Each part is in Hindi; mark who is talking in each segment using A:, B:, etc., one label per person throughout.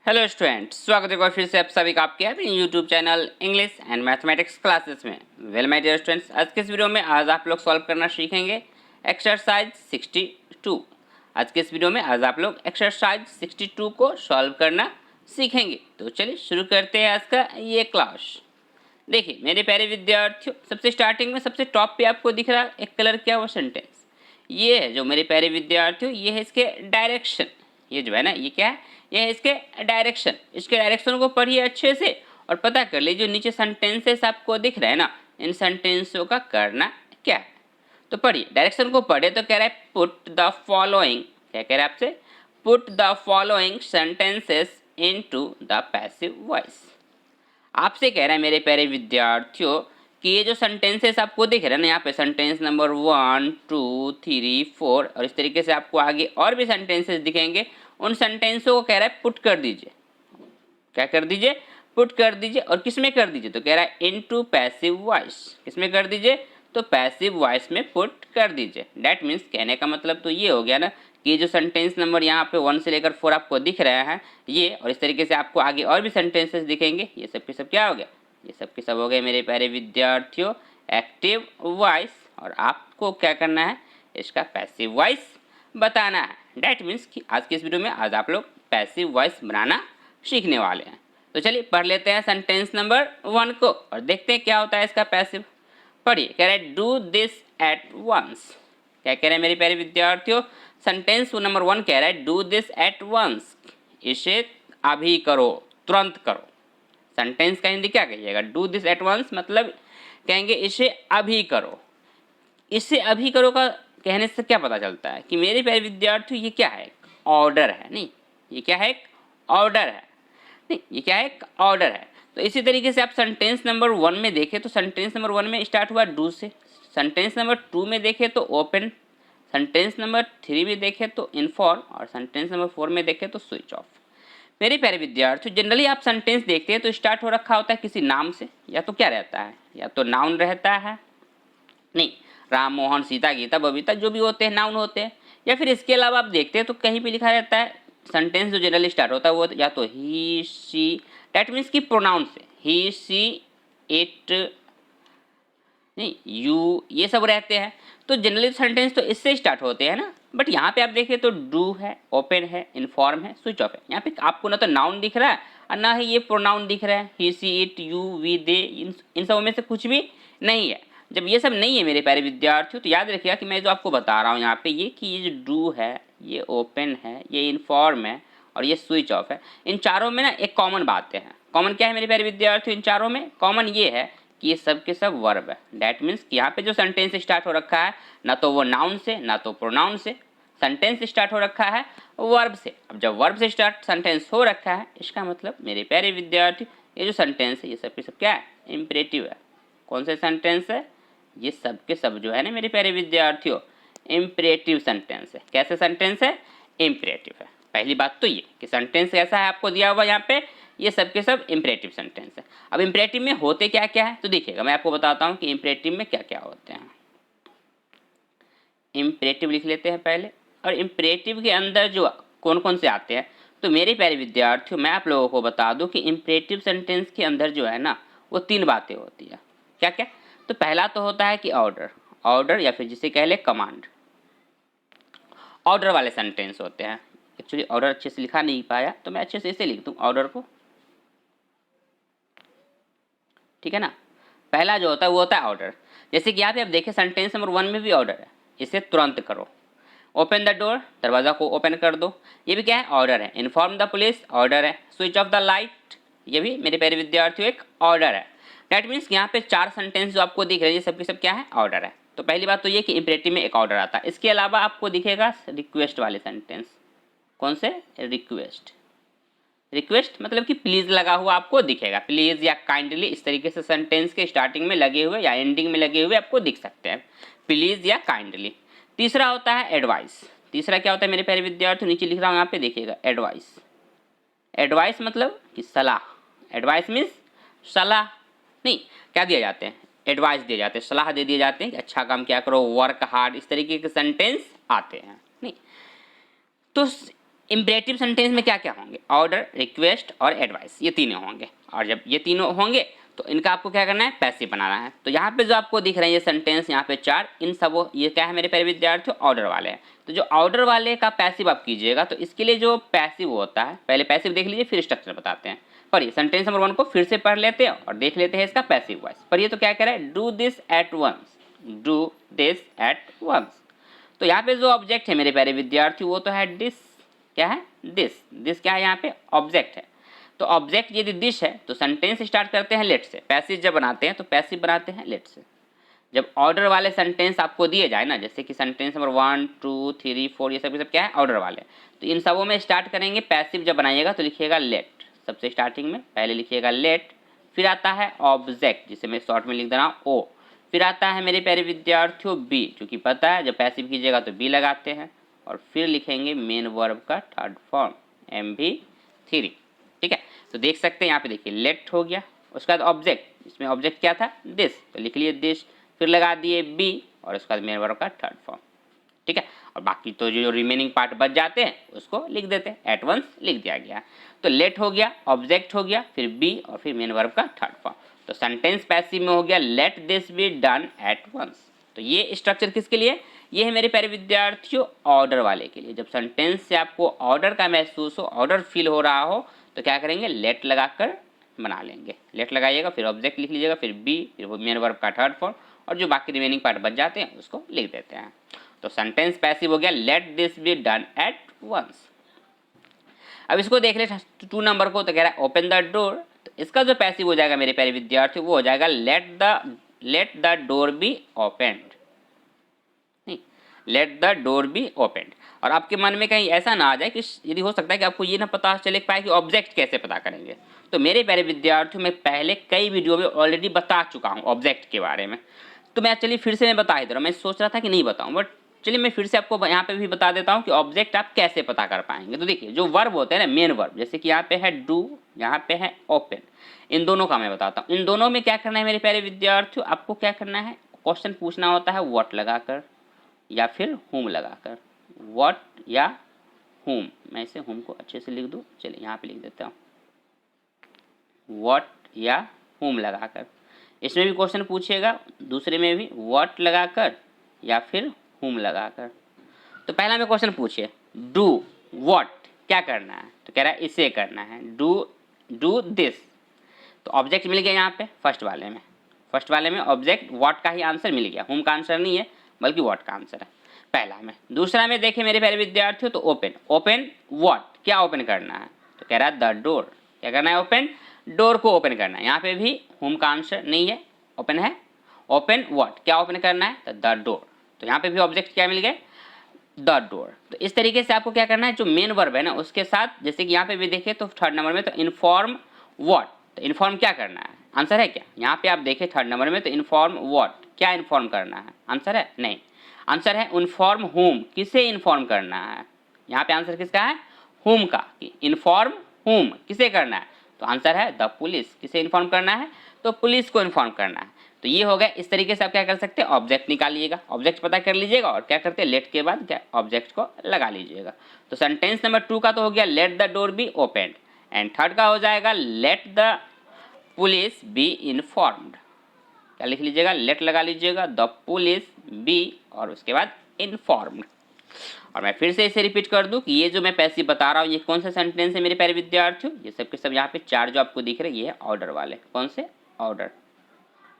A: हेलो स्टूडेंट्स, स्वागत है फिर से आप सभी का आपके अपने YouTube channel English and mathematics classes में। वेल माय डियर स्टूडेंट्स, आज के इस वीडियो में आज आप लोग सॉल्व करना सीखेंगे एक्सरसाइज 62। आज के इस वीडियो में आज आप लोग एक्सरसाइज 62 को सॉल्व करना सीखेंगे। तो चलिए शुरू करते हैं आज का ये क्लास। देखिए मेरे प्यारे विद्यार्थियों, सबसे स्टार्टिंग में सबसे टॉप पे आपको दिख रहा है एक कलर किया हुआ सेंटेंस। ये है जो मेरे प्यारे विद्यार्थियों, ये है इसके डायरेक्शन। ये जो है ना, ये क्या है? ये है इसके डायरेक्शन। इसके डायरेक्शन को पढ़िए अच्छे से और पता कर लीजिए जो नीचे सेंटेंसेस आपको दिख रहे हैं ना, इन सेंटेंसों का करना क्या है। तो पढ़िए, डायरेक्शन को पढ़े तो कह रहा है पुट द फॉलोइंग, क्या कह रहा है आपसे? Put the following sentences into the passive voice. आपसे कह रहा है मेरे प्यारे विद्यार्थियों कि ये जो सेंटेंसेस आपको दिख रहे हैं ना, यहाँ पे सेंटेंस नंबर 1, 2, 3, 4 और इस तरीके से आपको आगे और भी सेंटेंसेस दिखेंगे। उन सेंटेंसों को कह रहा है पुट कर दीजिए। क्या कर दीजिए? पुट कर दीजिए। और किस में कर दीजिए? तो कह रहा है इनटू पैसिव वॉइस। किस में कर दीजिए? तो पैसिव वॉइस में पुट कर दीजिए। डैट मीन्स कहने का मतलब तो ये हो गया ना कि ये जो सेंटेंस नंबर यहाँ पे 1 से लेकर 4 आपको दिख रहा है ये, और इस तरीके से आपको आगे और भी सेंटेंसेस दिखेंगे। ये सब के सब क्या हो गया? ये सब के सब हो गए मेरे प्यारे विद्यार्थियों एक्टिव वॉइस, और आपको क्या करना है? इसका पैसिव वॉइस बताना है। डैट मीन्स कि आज की इस वीडियो में आज आप लोग पैसिव वॉइस बनाना सीखने वाले हैं। तो चलिए पढ़ लेते हैं सेंटेंस नंबर 1 को और देखते हैं क्या होता है इसका पैसिव। पढ़िए, कह रहे हैं डू दिस एट वंस। क्या कह रहे हैं मेरे प्यारे विद्यार्थियों? सेंटेंस नंबर 1 कह रहा है डू दिस एट वंस, इसे अभी करो, तुरंत करो। सेंटेंस का हिंदी क्या कहिएगा? डू दिस एट वंस मतलब कहेंगे इसे अभी करो। इसे अभी करो का कहने से क्या पता चलता है कि मेरे प्यारे विद्यार्थियों ये क्या है? ऑर्डर है। नहीं, ये क्या है? एक ऑर्डर है। नहीं, ये क्या है? एक ऑर्डर है। तो इसी तरीके से आप सेंटेंस नंबर 1 में देखें तो सेंटेंस नंबर 1 में स्टार्ट हुआ डू से। सेंटेंस नंबर 2 में देखें तो ओपन। सेंटेंस नंबर 3 में देखें तो इन्फॉर्म, और सेंटेंस नंबर 4 में देखें तो स्विच ऑफ। मेरे प्यारे विद्यार्थियों, जनरली आप सेंटेंस देखते हैं तो स्टार्ट हो रखा होता है किसी नाम से, या तो क्या रहता है? या तो नाउन रहता है। नहीं, राम, मोहन, सीता, गीता, बबीता जो भी होते हैं नाउन होते हैं। या फिर इसके अलावा आप देखते हैं तो कहीं भी लिखा रहता है सेंटेंस जो जनरली स्टार्ट होता है वो या तो ही, शी, डैट मीन्स की प्रोनाउन से, ही, शी, इट, नहीं, यू, ये सब रहते हैं। तो जनरली सेंटेंस तो इससे स्टार्ट होते हैं ना। बट यहाँ पे आप देखें तो डू है, ओपन है, इन्फॉर्म है, स्विच ऑफ है। यहाँ पे आपको ना तो नाउन दिख रहा है और ना ही ये प्रोनाउन दिख रहा है, ही, सी, इट, यू, वी, दे, इन सब में से कुछ भी नहीं है। जब ये सब नहीं है मेरे प्यारे विद्यार्थियों तो याद रखिएगा कि मैं जो आपको बता रहा हूँ यहाँ पे ये कि ये जो डू है, ये ओपन है, ये इन्फॉर्म है और ये स्विच ऑफ है। इन चारों में ना एक कॉमन बातें हैं। कॉमन क्या है मेरे प्यारे विद्यार्थियों? इन चारों में कॉमन ये है कि ये सब के सब वर्ब है। डैट मीन्स कि यहाँ पे जो सेंटेंस स्टार्ट हो रखा है ना तो वो नाउन से ना तो प्रोनाउन से, सेंटेंस स्टार्ट हो रखा है वर्ब से। अब जब वर्ब से स्टार्ट सेंटेंस हो रखा है इसका मतलब मेरे प्यारे विद्यार्थी ये जो सेंटेंस है ये सब के सब क्या है? इम्परेटिव है। कौन से सेंटेंस है? ये सब के सब जो है ना मेरे प्यारे विद्यार्थियों इम्परेटिव सेंटेंस है। कैसे सेंटेंस है? इम्परेटिव है। पहली बात तो ये कि सेंटेंस कैसा है आपको दिया हुआ यहाँ पे, ये सब के सब इम्परेटिव सेंटेंस है। अब इम्परेटिव में होते क्या क्या है तो देखिएगा, मैं आपको बताता हूँ कि इम्परेटिव में क्या क्या होते हैं। इम्परेटिव लिख लेते हैं पहले, और इम्परेटिव के अंदर जो कौन कौन से आते हैं तो मेरे प्यारे विद्यार्थियों मैं आप लोगों को बता दूं कि इम्परेटिव सेंटेंस के अंदर जो है ना वो 3 बातें होती है। क्या क्या? तो पहला तो होता है कि ऑर्डर, ऑर्डर या फिर जिसे कह ले कमांड। ऑर्डर वाले सेंटेंस होते हैं। एक्चुअली ऑर्डर अच्छे से लिखा नहीं पाया तो मैं अच्छे से इसे लिख दूँ ऑर्डर को, ठीक है ना। पहला जो होता है वो होता है ऑर्डर। जैसे कि यहाँ पे आप देखें सेंटेंस नंबर 1 में भी ऑर्डर है, इसे तुरंत करो। ओपन द डोर, दरवाज़ा को ओपन कर दो, ये भी क्या है? ऑर्डर है। इन्फॉर्म द पुलिस, ऑर्डर है। स्विच ऑफ द लाइट, ये भी मेरे प्यारे विद्यार्थियों एक ऑर्डर है। डैट मीन्स यहाँ पे 4 सेंटेंस जो आपको दिख रहे हैं ये सब के सब क्या है? ऑर्डर है। तो पहली बात तो ये कि इम्परेटिव में एक ऑर्डर आता है। इसके अलावा आपको दिखेगा रिक्वेस्ट वाले सेंटेंस। कौन से? रिक्वेस्ट। रिक्वेस्ट मतलब कि प्लीज़ लगा हुआ आपको दिखेगा, प्लीज़ या काइंडली, इस तरीके से सेंटेंस के स्टार्टिंग में लगे हुए या एंडिंग में लगे हुए आपको दिख सकते हैं, प्लीज़ या काइंडली। तीसरा होता है एडवाइस। तीसरा क्या होता है मेरे प्यारे विद्यार्थियों? नीचे लिख रहा हूँ यहाँ पे देखिएगा, एडवाइस। एडवाइस मतलब कि सलाह। एडवाइस मीन्स सलाह। नहीं, क्या दिए जाते हैं? एडवाइस दिए जाते हैं, सलाह दे दिए जाते हैं कि अच्छा काम क्या करो, वर्क हार्ड, इस तरीके के सेंटेंस आते हैं। नहीं तो इम्परेटिव सेंटेंस में क्या क्या होंगे, ऑर्डर, रिक्वेस्ट और एडवाइस, ये तीनों होंगे। और जब ये तीनों होंगे तो इनका आपको क्या करना है, पैसिव बनाना है। तो यहाँ पे जो आपको दिख रहे हैं ये सेंटेंस यहाँ पे 4, इन सब ये क्या है मेरे प्यारे विद्यार्थियों, ऑर्डर वाले हैं। तो जो ऑर्डर वाले का पैसिव आप कीजिएगा तो इसके लिए जो पैसिव होता है, पहले पैसिव देख लीजिए फिर स्ट्रक्चर बताते हैं। पढ़िए सेंटेंस नंबर 1 को फिर से पढ़ लेते हैं और देख लेते हैं इसका पैसिव वॉइस। पढ़िए तो क्या कह रहा है, do this at once, do this at once. तो यहाँ पे जो ऑब्जेक्ट है मेरे प्यारे विद्यार्थियों वो तो है डिस, क्या है, दिस। दिस क्या है, यहाँ पे ऑब्जेक्ट है। तो ऑब्जेक्ट यदि दिस है तो सेंटेंस स्टार्ट करते हैं लेट से। पैसिव जब बनाते हैं तो पैसिव बनाते हैं लेट से। जब ऑर्डर वाले सेंटेंस आपको दिए जाए ना, जैसे कि सेंटेंस नंबर 1 2 3 4 ये सब क्या है, ऑर्डर वाले, तो इन सबों में स्टार्ट करेंगे पैसिव जब बनाइएगा तो लिखिएगा लेट। सबसे स्टार्टिंग में पहले लिखिएगा लेट, फिर आता है ऑब्जेक्ट जिसे मैं शॉर्ट में लिख दे रहा हूँ ओ, फिर आता है मेरे प्यारे विद्यार्थियों बी, क्योंकि पता है जब पैसिव कीजिएगा तो बी लगाते हैं, और फिर लिखेंगे मेन वर्ब का थर्ड फॉर्म MV3। ठीक है, तो देख सकते हैं यहाँ पे देखिए लेट हो गया, उसके बाद ऑब्जेक्ट, इसमें ऑब्जेक्ट क्या था, दिस, तो लिख लिए दिस, फिर लगा दिए बी और उसके बाद मेन वर्ब का थर्ड फॉर्म। ठीक है, और बाकी तो जो रिमेनिंग पार्ट बच जाते हैं उसको लिख देते हैं, एट वंस लिख दिया गया। तो लेट हो गया, ऑब्जेक्ट हो गया, फिर बी और फिर मेन वर्ब का थर्ड फॉर्म। तो सेंटेंस पैसिव में हो गया let this be done at once. तो ये स्ट्रक्चर किसके लिए, ये है मेरे प्यारे विद्यार्थियों ऑर्डर वाले के लिए। जब सेंटेंस से आपको ऑर्डर का महसूस हो, ऑर्डर फील हो रहा हो, तो क्या करेंगे, लेट लगाकर बना लेंगे। लेट लगाइएगा, फिर ऑब्जेक्ट लिख लीजिएगा, फिर बी, फिर मेन वर्ब का थर्ड फॉर्म, और जो बाकी रिमेनिंग पार्ट बच जाते हैं उसको लिख देते हैं। तो सेंटेंस पैसिव हो गया let this be done at once. अब इसको देख ले 2 नंबर को, तो कह रहा है ओपन द डोर। तो इसका जो पैसिव हो जाएगा मेरे प्यारे विद्यार्थी वो हो जाएगा let the door be opened. नहीं, let the door be opened. और आपके मन में कहीं ऐसा ना आ जाए कि यदि हो सकता है कि आपको ये ना पता चले पाए कि ऑब्जेक्ट कैसे पता करेंगे। तो मेरे प्यारे विद्यार्थियों मैं पहले कई वीडियो में ऑलरेडी बता चुका हूँ ऑब्जेक्ट के बारे में, तो मैं चलिए फिर से मैं बता ही दे रहा हूँ। मैं सोच रहा था कि नहीं बताऊँ, बट चलिए मैं फिर से आपको यहाँ पे भी बता देता हूँ कि ऑब्जेक्ट आप कैसे पता कर पाएंगे। तो देखिए जो वर्ब होते हैं ना, मेन वर्ब, जैसे कि यहाँ पे है डू, यहाँ पे है ओपन, इन दोनों का मैं बताता हूँ। इन दोनों में क्या करना है मेरे प्यारे विद्यार्थियों, आपको क्या करना है, क्वेश्चन पूछना होता है व्हाट लगाकर या फिर हुम लगाकर, व्हाट या हुम। मैं इसे हुम को अच्छे से लिख दूँ, चलिए यहाँ पे लिख देता हूँ, व्हाट या हुम लगाकर। इसमें भी क्वेश्चन पूछेगा, दूसरे में भी व्हाट लगाकर या फिर हुम लगाकर। तो पहला में क्वेश्चन पूछिए डू व्हाट, क्या करना है, तो कह रहा है इसे करना है, डू दिस। तो ऑब्जेक्ट मिल गया यहाँ पे फर्स्ट वाले में ऑब्जेक्ट व्हाट का ही आंसर मिल गया, हुम का आंसर नहीं है बल्कि व्हाट का आंसर है पहला में। दूसरा में देखें मेरे प्यारे विद्यार्थियों, तो ओपन व्हाट, क्या ओपन करना है, तो कह रहा है द डोर, क्या करना है, ओपन डोर को ओपन करना है। यहाँ पे भी हुम का आंसर नहीं है, ओपन है, ओपन व्हाट, क्या ओपन करना है, तो द डोर। तो यहाँ पे भी ऑब्जेक्ट क्या मिल गए, द डोर। तो इस तरीके से आपको क्या करना है, जो मेन वर्ब है ना उसके साथ, जैसे कि यहाँ पे भी देखें तो थर्ड नंबर में तो इन्फॉर्म व्हाट, तो इन्फॉर्म क्या करना है, आंसर है क्या, यहाँ पे आप देखें थर्ड नंबर में तो इन्फॉर्म व्हाट, क्या इन्फॉर्म करना है, आंसर है नहीं, आंसर है इन्फॉर्म हुम, किसे इन्फॉर्म करना है। यहाँ पे आंसर किसका है, हुम का, इन्फॉर्म हुम, किसे करना है, तो आंसर है द पुलिस, किसे इन्फॉर्म करना है, तो पुलिस को इन्फॉर्म करना है। तो ये हो गया, इस तरीके से आप क्या कर सकते हैं, ऑब्जेक्ट निकालिएगा, ऑब्जेक्ट पता कर लीजिएगा और क्या करते हैं, लेट के बाद क्या ऑब्जेक्ट को लगा लीजिएगा। तो सेंटेंस नंबर 2 का तो हो गया late the door be opened, and third का हो जाएगा let the police be informed. क्या लिख लीजिएगा, लेट लगा लीजिएगा, द पुलिस बी और उसके बाद इन्फॉर्म्ड। और मैं फिर से इसे रिपीट कर दूं कि ये जो मैं पैसिव बता रहा हूँ ये कौन सा सेंटेंस है मेरे प्यारे विद्यार्थियों, ये सब के सब यहाँ पे 4 जो आपको दिख रहे हैं ये है ऑर्डर वाले, कौन से, ऑर्डर।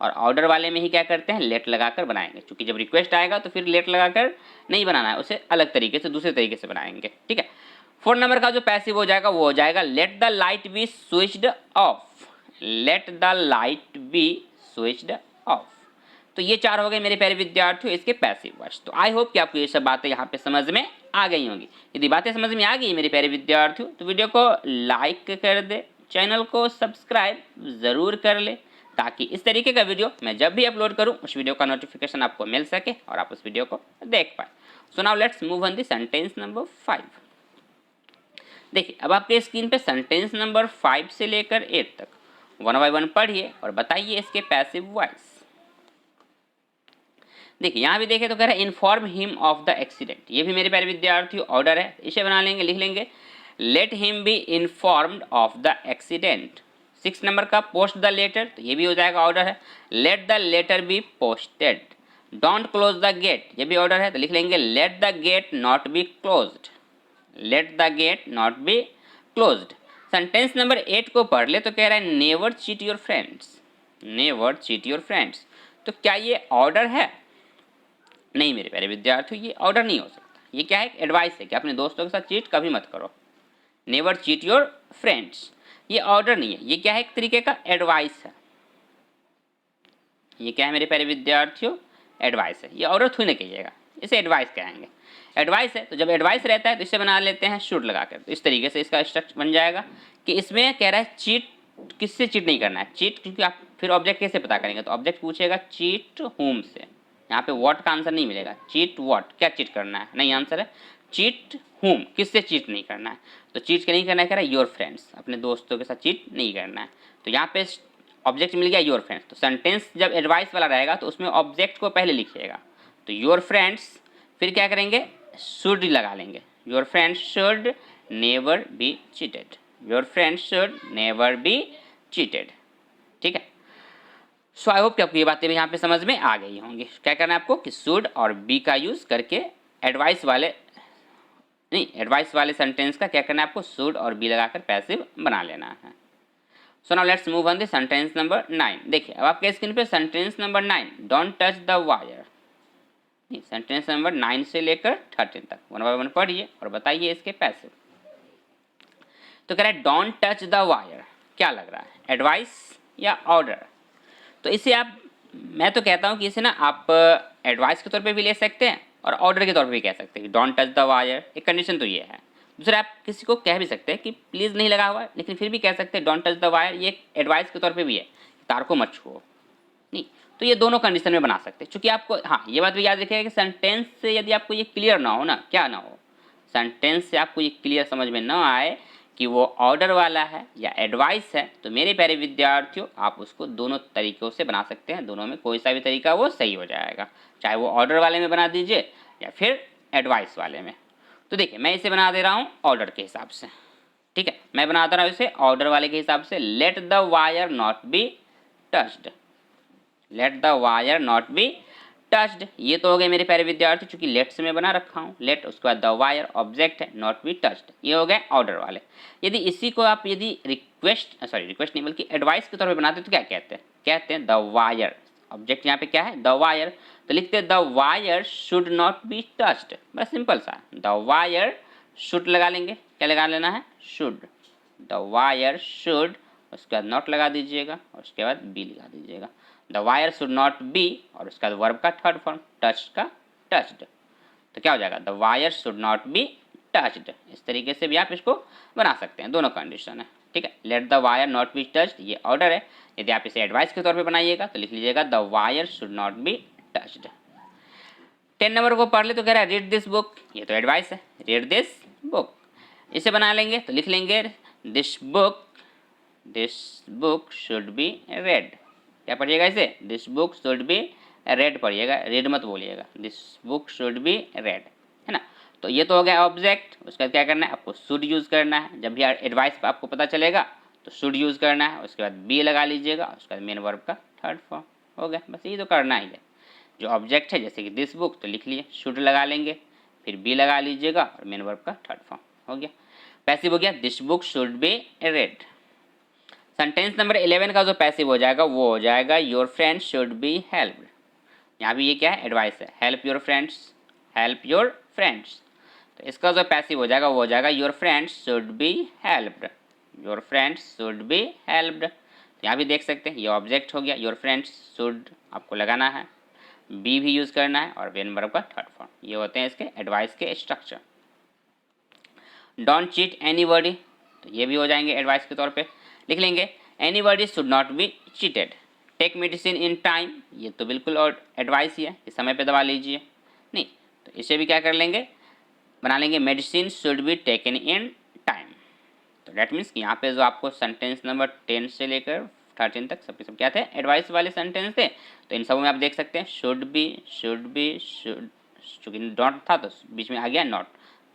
A: और ऑर्डर वाले में ही क्या करते हैं, लेट लगाकर बनाएंगे, क्योंकि जब रिक्वेस्ट आएगा तो फिर लेट लगाकर नहीं बनाना है, उसे अलग तरीके से दूसरे तरीके से बनाएंगे। ठीक है, 4 नंबर का जो पैसिव हो जाएगा वो हो जाएगा let the light B switched off, let the light B switched off. तो ये 4 हो गए मेरे प्यारे विद्यार्थियों इसके पैसिव वॉइस। तो आई होप कि आपको ये सब बातें यहाँ पे समझ में आ गई होंगी। यदि बातें समझ में आ गई मेरे प्यारे विद्यार्थियों तो वीडियो को लाइक कर दे, चैनल को सब्सक्राइब ज़रूर कर ले, ताकि इस तरीके का वीडियो मैं जब भी अपलोड करूं उस वीडियो का नोटिफिकेशन आपको मिल सके और आप उस वीडियो को देख पाए। सो now let's move on the sentence number 5। देखिए अब आपके स्क्रीन पे सेंटेंस नंबर 5 से लेकर 8 तक 1 बाय 1 पढ़िए और बताइए इसके पैसिव वॉइस। देखिए यहाँ भी देखें तो कह रहा है inform him of the accident, ये भी मेरे प्यारे विद्यार्थियों ऑर्डर है, इसे बना लेंगे, लिख लेंगे let him be informed of the accident. 6 number का पोस्ट द लेटर, तो ये भी हो जाएगा ऑर्डर है, let the letter be posted. Don't close the gate, ये भी ऑर्डर है, तो लिख लेंगे let the gate not be closed, let the gate not be closed. Sentence number 8 को पढ़ ले तो कह रहा है never cheat your friends, never cheat your friends. तो क्या ये ऑर्डर है? नहीं मेरे प्यारे विद्यार्थियों, ये ऑर्डर नहीं हो सकता, ये क्या है, एडवाइस है कि अपने दोस्तों के साथ चीट कभी मत करो। नेवर चीट योर फ्रेंड्स, ये ऑर्डर नहीं है, ये क्या है, एक तरीके का एडवाइस है। ये क्या है मेरे प्यारे विद्यार्थियों, एडवाइस है, ये ऑर्डर थोड़ी ना कहिएगा, इसे एडवाइस कहेंगे। एडवाइस है तो जब एडवाइस रहता है तो इसे बना लेते हैं शुड लगाकर, तो इस तरीके से इसका स्ट्रक्चर बन जाएगा कि इसमें कह रहा है चीट, किससे चीट नहीं करना है, चीट, क्योंकि आप फिर ऑब्जेक्ट कैसे पता करेंगे, तो ऑब्जेक्ट पूछेगा चीट होम से, यहाँ पे व्हाट का आंसर नहीं मिलेगा, चीट व्हाट, क्या चीट करना है, नहीं आंसर है चीट होम, किससे चीट नहीं करना है, तो चीट के नहीं करना है, कह रहा है योर फ्रेंड्स, अपने दोस्तों के साथ चीट नहीं करना है। तो यहाँ पे ऑब्जेक्ट मिल गया योर फ्रेंड्स, तो सेंटेंस जब एडवाइस वाला रहेगा तो उसमें ऑब्जेक्ट को पहले लिखिएगा, तो योर फ्रेंड्स, फिर क्या करेंगे, शुड लगा लेंगे, your friends should never be cheated, your friends should never be cheated. ठीक है, सो आई होप कि आपको ये बातें भी यहाँ पे समझ में आ गई होंगी। क्या करना है आपको कि शुड और बी का यूज़ करके एडवाइस वाले, नहीं एडवाइस वाले सेंटेंस का क्या करना है आपको, शुड और बी लगाकर पैसिव बना लेना है। सो now let's move on the sentence number 9। देखिए अब आपके स्क्रीन पे sentence number 9, don't touch the wire, sentence number 9 से लेकर 13 तक वन बाय वन पढ़िए और बताइए इसके पैसिव। तो कह रहा है डोंट टच द वायर, क्या लग रहा है, एडवाइस या ऑर्डर? तो इसे आप, मैं तो कहता हूँ कि इसे ना आप एडवाइस के तौर पे भी ले सकते हैं और ऑर्डर के तौर पे भी कह सकते हैं कि डोंट टच द वायर, एक कंडीशन तो ये है। दूसरा आप किसी को कह भी सकते हैं कि प्लीज़ नहीं लगा हुआ है, लेकिन फिर भी कह सकते हैं डोंट टच द वायर, ये एक एडवाइस के तौर पे भी है, तार को मत छुओ, नहीं। तो ये दोनों कंडीशन में बना सकते हैं, चूँकि आपको हाँ ये बात भी याद रखिएगा कि सेंटेंस से यदि आपको ये क्लियर ना हो ना, क्या ना हो, सेंटेंस से आपको ये क्लियर समझ में ना आए कि वो ऑर्डर वाला है या एडवाइस है, तो मेरे प्यारे विद्यार्थियों आप उसको दोनों तरीक़ों से बना सकते हैं, दोनों में कोई सा भी तरीका वो सही हो जाएगा, चाहे वो ऑर्डर वाले में बना दीजिए या फिर एडवाइस वाले में। तो देखिए मैं इसे बना दे रहा हूँ ऑर्डर के हिसाब से, ठीक है, मैं बनाता रहा हूँ इसे ऑर्डर वाले के हिसाब से, let the wire not be touched, let the wire not be touched, ये तो हो गए मेरे प्यारे विद्यार्थी, चूंकि लेट से मैं बना रखा हूँ, लेट उसके बाद द वायर ऑब्जेक्ट है, नॉट बी टच्ड, ये हो गए ऑर्डर वाले। यदि इसी को आप यदि रिक्वेस्ट नहीं बल्कि एडवाइस के तौर पे बनाते तो क्या कहते हैं द वायर, ऑब्जेक्ट यहाँ पे क्या है, द वायर, तो लिखते हैं the wire should not be touched, बस सिंपल सा, द वायर शुड लगा लेंगे, क्या लगा लेना है, शुड, द वायर शुड, उसके बाद नॉट लगा दीजिएगा और उसके बाद बी लगा दीजिएगा, the wire should not B, और उसका वर्ब का थर्ड फॉर्म टच का टच्ड, तो क्या हो जाएगा, the wire should not be touched. इस तरीके से भी आप इसको बना सकते हैं, दोनों कंडीशन है, ठीक है। Let the wire not be touched ये ऑर्डर है, यदि आप इसे एडवाइस के तौर पे बनाइएगा तो लिख लीजिएगा the wire should not be touched. 10 number को पढ़ ले तो कह रहा है रीड दिस बुक, ये तो एडवाइस है, रीड दिस बुक, इसे बना लेंगे तो लिख लेंगे this book should be red, क्या पढ़िएगा इसे, this book should be red पढ़िएगा, रेड मत बोलिएगा, this book should be red, है ना। तो ये तो हो गया ऑब्जेक्ट, उसके बाद क्या करना है आपको शुड यूज़ करना है, जब भी एडवाइस आपको पता चलेगा तो शुड यूज़ करना है, उसके बाद बी लगा लीजिएगा, उसके बाद मेन वर्ब का थर्ड फॉर्म, हो गया, बस यही तो करना ही है। जो ऑब्जेक्ट है जैसे कि दिस बुक तो लिख लिए, शुड लगा लेंगे, फिर बी लगा लीजिएगा और मेन वर्ब का थर्ड फॉर्म, हो गया, पैसिव हो गया, this book should be red. Sentence number 11 का जो पैसिव हो जाएगा वो हो जाएगा your friends should be helped, यहाँ भी ये क्या है, एडवाइस है, help your friends, help your friends, तो इसका जो पैसिव हो जाएगा वो हो जाएगा your friends should be helped, your friends should be helped. तो यहाँ भी देख सकते हैं ये ऑब्जेक्ट हो गया, योर फ्रेंड्स शुड आपको लगाना है, बी भी यूज़ करना है और मेन वर्ब का थर्ड फॉर्म, ये होते हैं इसके एडवाइस के स्ट्रक्चर। डोंट चीट एनीबॉडी, तो ये भी हो जाएंगे एडवाइस के तौर पे, लिख लेंगे anybody should not be cheated, take medicine in time, ये तो बिल्कुल और एडवाइस ही है कि समय पे दवा लीजिए, नहीं तो इसे भी क्या कर लेंगे, बना लेंगे medicine should be taken in time. तो डैट मीन्स कि यहाँ पे जो आपको सेंटेंस नंबर 10 से लेकर 13 तक सबके सब क्या थे, एडवाइस वाले सेंटेंस थे। तो इन सब में आप देख सकते हैं शुड बी, शुड, चूँकि नॉट था तो बीच में आ गया नॉट,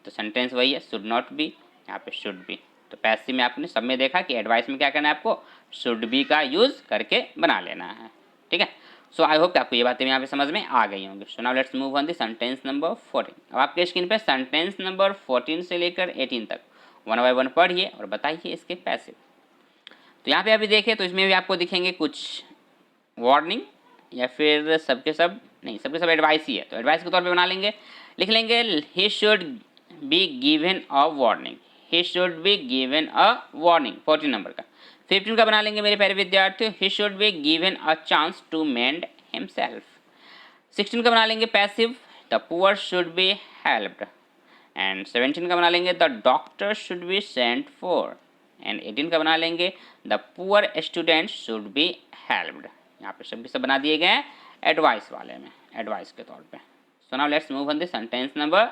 A: तो सेंटेंस वही है शुड नॉट बी, यहाँ पे शुड बी। तो पैसिव में आपने सब में देखा कि एडवाइस में क्या करना है, आपको शुड बी का यूज़ करके बना लेना है। ठीक है, सो आई होप कि आपको ये बातें यहाँ पे समझ में आ गई होंगी। सो now let's move on the sentence number 14। अब आपके स्क्रीन पे सेंटेंस नंबर 14 से लेकर 18 तक वन बाय वन पढ़िए और बताइए इसके पैसिव। तो यहाँ पे अभी देखिए तो इसमें भी आपको दिखेंगे कुछ वार्निंग या फिर सबके सब नहीं, सबके सब एडवाइस ही है, तो एडवाइस के तौर पे बना लेंगे, लिख लेंगे he should be given a warning, he should be given a warning 14 number का। 15 का बना लेंगे मेरे प्यारे विद्यार्थियों, he should be given a chance to mend himself. 16 का बना लेंगे passive, the poor should be helped. And 17 का बना लेंगे the doctor should be sent for. And 18 का बना लेंगे the poor student should be helped. यहाँ पे सब बना दिए गए हैं एडवाइस वाले में, एडवाइस के तौर पे। सो now let's move on the sentence number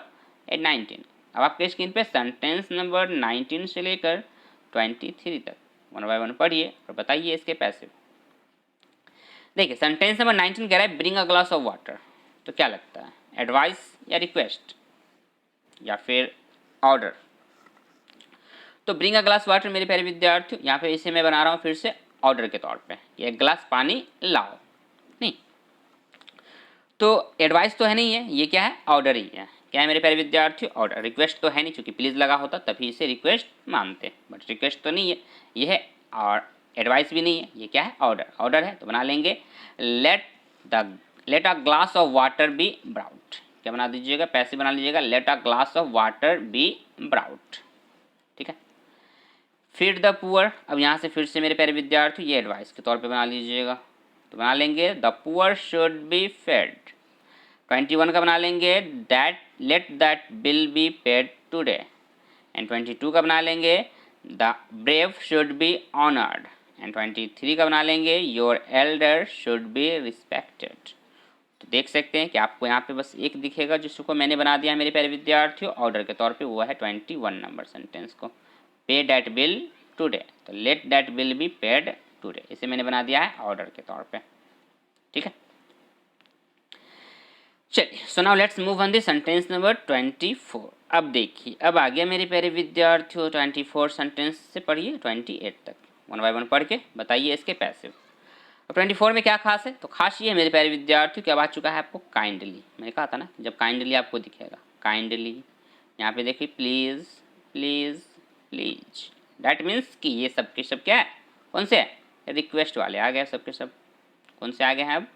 A: 19। अब आपके स्क्रीन पे सेंटेंस नंबर 19 से लेकर 23 तक वन बाय वन पढ़िए और बताइए इसके पैसिव। देखिए सेंटेंस नंबर 19 कह रहा है bring a glass of water, तो क्या लगता है, एडवाइस या रिक्वेस्ट या फिर ऑर्डर? तो ब्रिंग अ ग्लास वाटर मेरे प्यारे विद्यार्थियों, यहाँ पे इसे मैं बना रहा हूँ फिर से ऑर्डर के तौर पे, एक ग्लास पानी लाओ, नहीं तो एडवाइस तो है नहीं है, ये क्या है, ऑर्डर ही है। क्या है मेरे प्यारे विद्यार्थियों, ऑर्डर। रिक्वेस्ट तो है नहीं, क्योंकि प्लीज़ लगा होता तभी इसे रिक्वेस्ट मानते, बट रिक्वेस्ट तो नहीं है ये है, और एडवाइस भी नहीं है, ये क्या है, ऑर्डर। ऑर्डर है तो बना लेंगे let a glass of water be brought. क्या बना दीजिएगा, पैसे बना लीजिएगा, let a glass of water be brought. ठीक है, फीड द पुअर, अब यहाँ से फिर से मेरे प्यारे विद्यार्थी ये एडवाइस के तौर पे बना लीजिएगा, तो बना लेंगे the poor should be fed. 21 का बना लेंगे that let that bill be paid today. And 22 का बना लेंगे the brave should be honoured. And 23 का बना लेंगे your Elder should be respected. तो देख सकते हैं कि आपको यहाँ पे बस एक दिखेगा जिसको मैंने बना दिया है मेरे प्यारे विद्यार्थियों ऑर्डर के तौर पे, वो है 21 नंबर सेंटेंस को, पे डैट बिल टुडे, तो let that bill be paid today, इसे मैंने बना दिया है ऑर्डर के तौर पे। ठीक है, चलिए सो now let's move on the sentence number 24। अब देखिए अब आ गया मेरे प्यारे विद्यार्थियों 24 सेंटेंस से पढ़िए 28 तक वन बाय वन पढ़ के बताइए इसके पैसिव। अब 24 में क्या खास है, तो खास ये है मेरे प्यारे विद्यार्थियों क्या बात चुका है आपको काइंडली, मैंने कहा था ना जब काइंडली आपको दिखेगा काइंडली, यहाँ पे देखिए please please please, that means कि ये सब के सब क्या है, कौन से है, रिक्वेस्ट वाले आ गए सब के सब, कौन से आ गए हैं अब,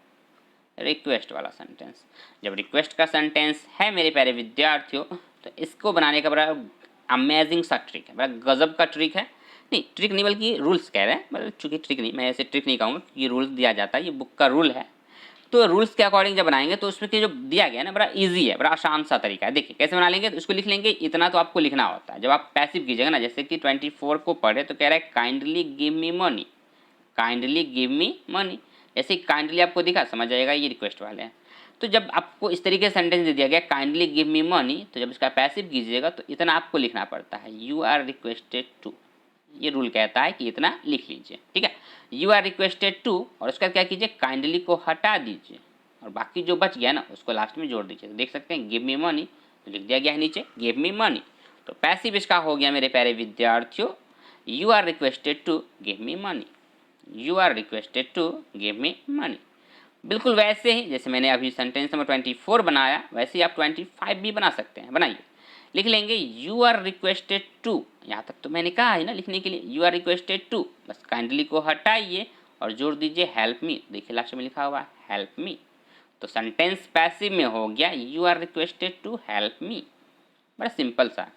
A: रिक्वेस्ट वाला सेंटेंस। जब रिक्वेस्ट का सेंटेंस है मेरे प्यारे विद्यार्थियों तो इसको बनाने का बड़ा अमेजिंग सा ट्रिक है, बड़ा गजब का ट्रिक है, नहीं ट्रिक नहीं बल्कि रूल्स कह रहे हैं, मतलब चूँकि ट्रिक नहीं, मैं ऐसे ट्रिक नहीं कहूँगा, ये रूल्स दिया जाता है, ये बुक का रूल है, तो रूल्स के अकॉर्डिंग जब बनाएंगे तो उसमें जो दिया गया है ना बड़ा इजी है, बड़ा आसान सा तरीका है। देखिए कैसे बना लेंगे, तो इसको लिख लेंगे, इतना तो आपको लिखना होता है जब आप पैसिव कीजिएगा ना, जैसे कि 24 को पढ़े तो कह रहा है kindly give me money, kindly give me money, ऐसे काइंडली आपको दिखा समझ जाएगा ये रिक्वेस्ट वाले हैं। तो जब आपको इस तरीके से सेंटेंस दे दिया गया काइंडली गिव मी मनी, तो जब इसका पैसिव कीजिएगा तो इतना आपको लिखना पड़ता है, यू आर रिक्वेस्टेड टू, ये रूल कहता है कि इतना लिख लीजिए। ठीक है, यू आर रिक्वेस्टेड टू, और उसका क्या कीजिए काइंडली को हटा दीजिए और बाकी जो बच गया ना उसको लास्ट में जोड़ दीजिए। तो देख सकते हैं गिव मी मनी, तो लिख दिया गया है नीचे गिव मी मनी, तो पैसिव इसका हो गया मेरे प्यारे विद्यार्थियों you are requested to give me money, you are requested to give me money. बिल्कुल वैसे ही जैसे मैंने अभी सेंटेंस नंबर 24 बनाया वैसे ही आप 25 भी बना सकते हैं। बनाइए, लिख लेंगे यू आर रिक्वेस्टेड टू, यहाँ तक तो मैंने कहा है ना लिखने के लिए, यू आर रिक्वेस्टेड टू, बस काइंडली को हटाइए और जोड़ दीजिए हेल्प मी, देखिए लास्ट में लिखा हुआ है हेल्प मी, तो सेंटेंस पैसिव में हो गया you are requested to help me, बड़ा सिंपल सा।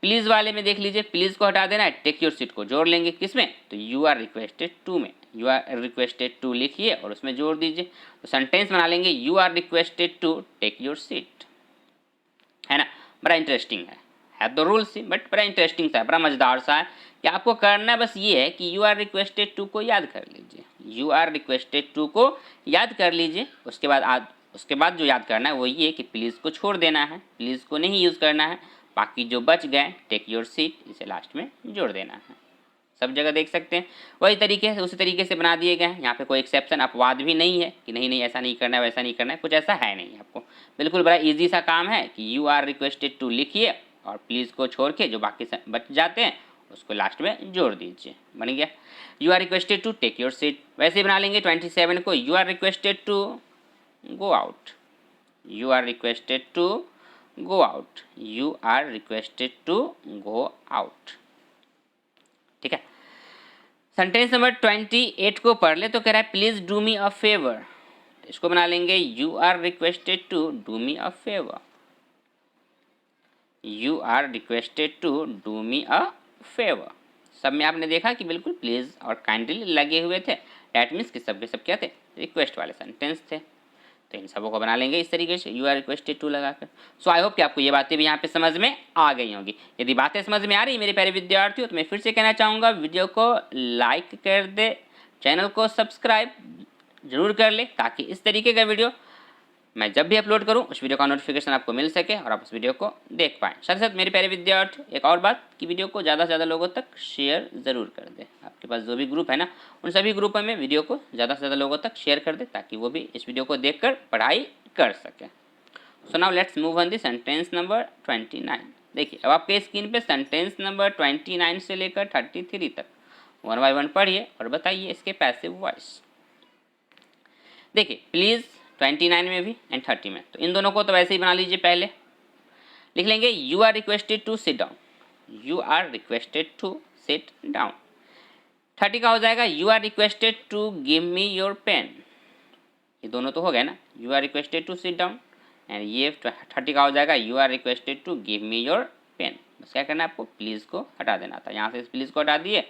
A: प्लीज़ वाले में देख लीजिए, प्लीज़ को हटा देना है, टेक योर सीट को जोड़ लेंगे किस में, तो यू आर रिक्वेस्टेड टू में, यू आर रिक्वेस्टेड टू लिखिए और उसमें जोड़ दीजिए, तो सेंटेंस बना लेंगे you are requested to take your seat, है ना। बड़ा इंटरेस्टिंग है तो रूल्स ही, बट बड़ा इंटरेस्टिंग सा है, बड़ा मज़ेदार सा है कि आपको करना बस ये है कि यू आर रिक्वेस्टेड टू को याद कर लीजिए, यू आर रिक्वेस्टेड टू को याद कर लीजिए, उसके बाद जो याद करना है वो ये कि प्लीज़ को छोड़ देना है, प्लीज़ को नहीं यूज़ करना है, बाकी जो बच गए टेक योर सीट इसे लास्ट में जोड़ देना है। सब जगह देख सकते हैं वही तरीके से, उसी तरीके से बना दिए गए हैं। यहाँ पे कोई एक्सेप्शन अपवाद भी नहीं है कि नहीं ऐसा नहीं करना है वैसा नहीं करना है, कुछ ऐसा है नहीं। आपको बिल्कुल बड़ा ईजी सा काम है कि यू आर रिक्वेस्टेड टू लिखिए और प्लीज़ को छोड़ के जो बाकी बच जाते हैं उसको लास्ट में जोड़ दीजिए, बन गया। You are requested to take your seat, वैसे ही बना लेंगे 27 को। You are requested to go out, you are requested to go out, you are requested to go out, ठीक है। सेंटेंस नंबर 28 को पढ़ ले तो कह रहा है please do me a favour, इसको बना लेंगे you are requested to do me a favour, you are requested to do me a favour. सब में आपने देखा कि बिल्कुल प्लीज और काइंडली लगे हुए थे, डैट मीन्स कि सब के सब क्या थे, रिक्वेस्ट वाले सेंटेंस थे। तो इन सबों को बना लेंगे इस तरीके से, यू आर रिक्वेस्टेड टू लगाकर। सो आई होप कि आपको ये बातें भी यहाँ पे समझ में आ गई होंगी। यदि बातें समझ में आ रही मेरे प्यारे विद्यार्थियों तो मैं फिर से कहना चाहूँगा वीडियो को लाइक कर दे, चैनल को सब्सक्राइब जरूर कर ले, ताकि इस तरीके का वीडियो मैं जब भी अपलोड करूं उस वीडियो का नोटिफिकेशन आपको मिल सके और आप उस वीडियो को देख पाएँ। साथ ही साथ मेरे प्यारे विद्यार्थी एक और बात कि वीडियो को ज़्यादा से ज़्यादा लोगों तक शेयर ज़रूर कर दे। आपके पास जो भी ग्रुप है ना उन सभी ग्रुपों में वीडियो को ज़्यादा से ज़्यादा लोगों तक शेयर कर दे, ताकि वो भी इस वीडियो को देखकर पढ़ाई कर सकें। सो now let's move on the sentence number 29। देखिए अब आपके स्क्रीन पे सेंटेंस नंबर 29 से लेकर 33 तक वन बाय वन पढ़िए और बताइए इसके पैसिव वॉइस। देखिए प्लीज़ 29 में भी एंड 30 में, तो इन दोनों को तो वैसे ही बना लीजिए। पहले लिख लेंगे you are requested to sit down, you are requested to sit down. 30 का हो जाएगा you are requested to give me your pen, ये दोनों तो हो गए ना, you are requested to sit down and ये 30 का हो जाएगा you are requested to give me your pen. बस क्या करना है आपको, प्लीज़ को हटा देना था, यहाँ से इस प्लीज़ को हटा दिए,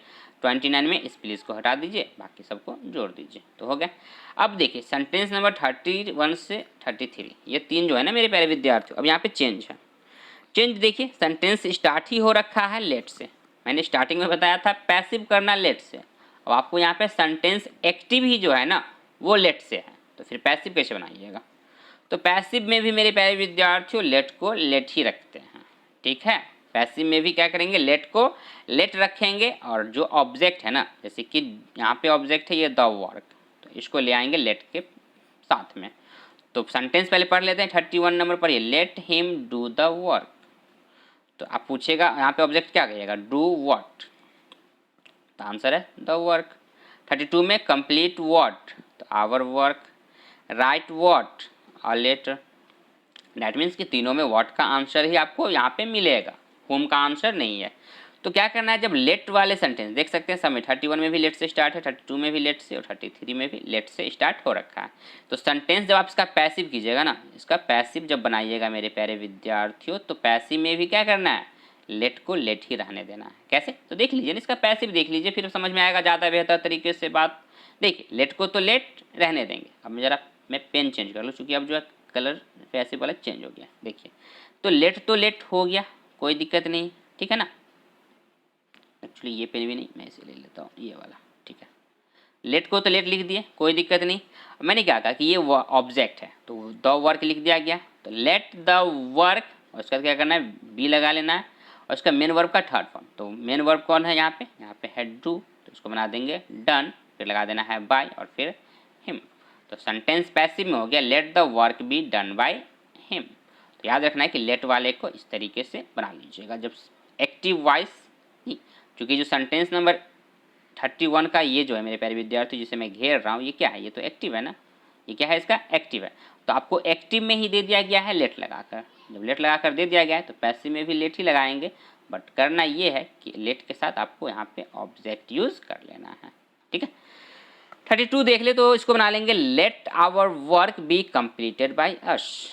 A: 29 में इस प्लीज़ को हटा दीजिए, बाकी सबको जोड़ दीजिए तो हो गया। अब देखिए सेंटेंस नंबर 31 से 33 ये तीन जो है ना मेरे प्यारे विद्यार्थियों, अब यहाँ पे चेंज है। चेंज देखिए, सेंटेंस स्टार्ट ही हो रखा है लेट से, मैंने स्टार्टिंग में बताया था पैसिव करना लेट से, अब आपको यहाँ पे सेंटेंस एक्टिव ही जो है ना वो लेट से है, तो फिर पैसिव कैसे बनाइएगा। तो पैसिव में भी मेरे प्यारे विद्यार्थियों लेट को लेट ही रखते हैं, ठीक है। पैसिव में भी क्या करेंगे, लेट को लेट रखेंगे और जो ऑब्जेक्ट है ना, जैसे कि यहाँ पे ऑब्जेक्ट है ये द वर्क, तो इसको ले आएंगे लेट के साथ में। तो सेंटेंस पहले पढ़ लेते हैं, 31 नंबर पर ये let him do the work. तो आप पूछेगा यहाँ पे ऑब्जेक्ट क्या कहिएगा, डू व्हाट, तो आंसर है द वर्क। 32 में कंप्लीट व्हाट, तो our work. Write what, a letter. That means कि तीनों में व्हाट का आंसर ही आपको यहाँ पे मिलेगा, होम का आंसर नहीं है। तो क्या करना है, जब लेट वाले सेंटेंस देख सकते हैं समय 31 में भी लेट से स्टार्ट है, 32 में भी लेट से और 33 में भी लेट से स्टार्ट हो रखा है। तो सेंटेंस जब आप इसका पैसिव कीजिएगा ना, इसका पैसिव जब बनाइएगा मेरे प्यारे विद्यार्थियों, तो पैसिव में भी क्या करना है, लेट को लेट ही रहने देना है। कैसे, तो देख लीजिए इसका पैसिव देख लीजिए, फिर समझ में आएगा ज़्यादा बेहतर तरीके से बात। देखिए लेट को तो लेट रहने देंगे। अब ज़रा मैं पेन चेंज कर लूँ, चूँकि अब जो है कलर पैसिव वाला चेंज हो गया। देखिए तो लेट हो गया, कोई दिक्कत नहीं, ठीक है ना। एक्चुअली ये पेन भी नहीं, मैं इसे ले लेता हूँ, ये वाला, ठीक है। लेट को तो लेट लिख दिए, कोई दिक्कत नहीं। मैंने क्या कहा कि ये ऑब्जेक्ट है, तो द वर्क लिख दिया गया, तो लेट द वर्क, और उसका क्या करना है, बी लगा लेना है, और उसका मेन वर्ब का थर्ड फॉर्म। तो मेन वर्ब कौन है यहाँ पे है डू, तो उसको बना देंगे डन, फिर लगा देना है बाय और फिर हिम। तो सेंटेंस पैसिव में हो गया let the work be done by him. तो याद रखना है कि लेट वाले को इस तरीके से बना लीजिएगा जब एक्टिव वॉइस, क्योंकि जो सेंटेंस नंबर 31 का ये जो है मेरे प्यारे विद्यार्थी जिसे मैं घेर रहा हूँ, ये क्या है, ये तो एक्टिव है ना, ये क्या है, इसका एक्टिव है। तो आपको एक्टिव में ही दे दिया गया है लेट लगाकर, जब लेट लगाकर दे दिया गया है तो पैसिव में भी लेट ही लगाएंगे, बट करना ये है कि लेट के साथ आपको यहाँ पे ऑब्जेक्ट यूज कर लेना है, ठीक है। 32 देख ले तो इसको बना लेंगे let our work be completed by us,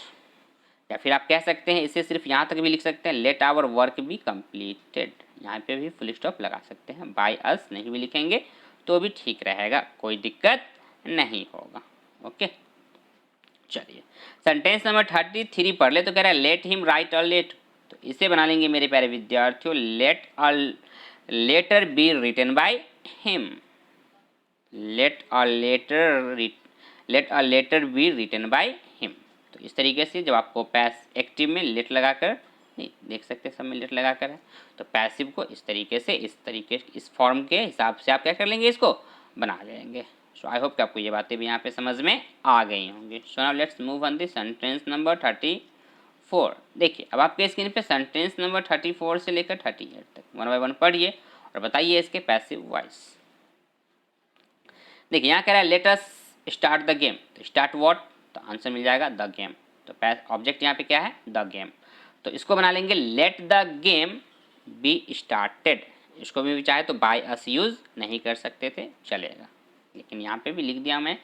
A: या फिर आप कह सकते हैं इसे सिर्फ यहाँ तक भी लिख सकते हैं let our work be completed, यहाँ पे भी फुल स्टॉप लगा सकते हैं, बाय अस नहीं भी लिखेंगे तो भी ठीक रहेगा, कोई दिक्कत नहीं होगा। ओके चलिए सेंटेंस नंबर 33 पढ़ ले तो कह रहा है let him write a letter, तो इसे बना लेंगे मेरे प्यारे विद्यार्थियों let a letter be written by him, let a letter be written by him. तो इस तरीके से जब आपको पैस एक्टिव में लेट लगाकर नहीं, देख सकते हैं सब में लेट लगा कर है। तो पैसिव को इस तरीके से इस फॉर्म के हिसाब से आप क्या कर लेंगे, इसको बना लेंगे। सो आई होप कि आपको ये बातें भी यहाँ पे समझ में आ गई होंगी। सो now let's move on the sentence number 34। देखिए अब आपके स्क्रीन पे सेंटेंस नंबर 34 से लेकर 38 तक वन बाय वन पढ़िए और बताइए इसके पैसिव वॉइस। देखिए यहाँ कह रहा है let us start the game, तो स्टार्ट व्हाट, तो आंसर मिल जाएगा द गेम। तो ऑब्जेक्ट यहाँ पे क्या है, द गेम। तो इसको बना लेंगे let the game be started. इसको भी चाहे तो बाय अस यूज़ नहीं कर सकते थे, चलेगा, लेकिन यहाँ पे भी लिख दिया मैं,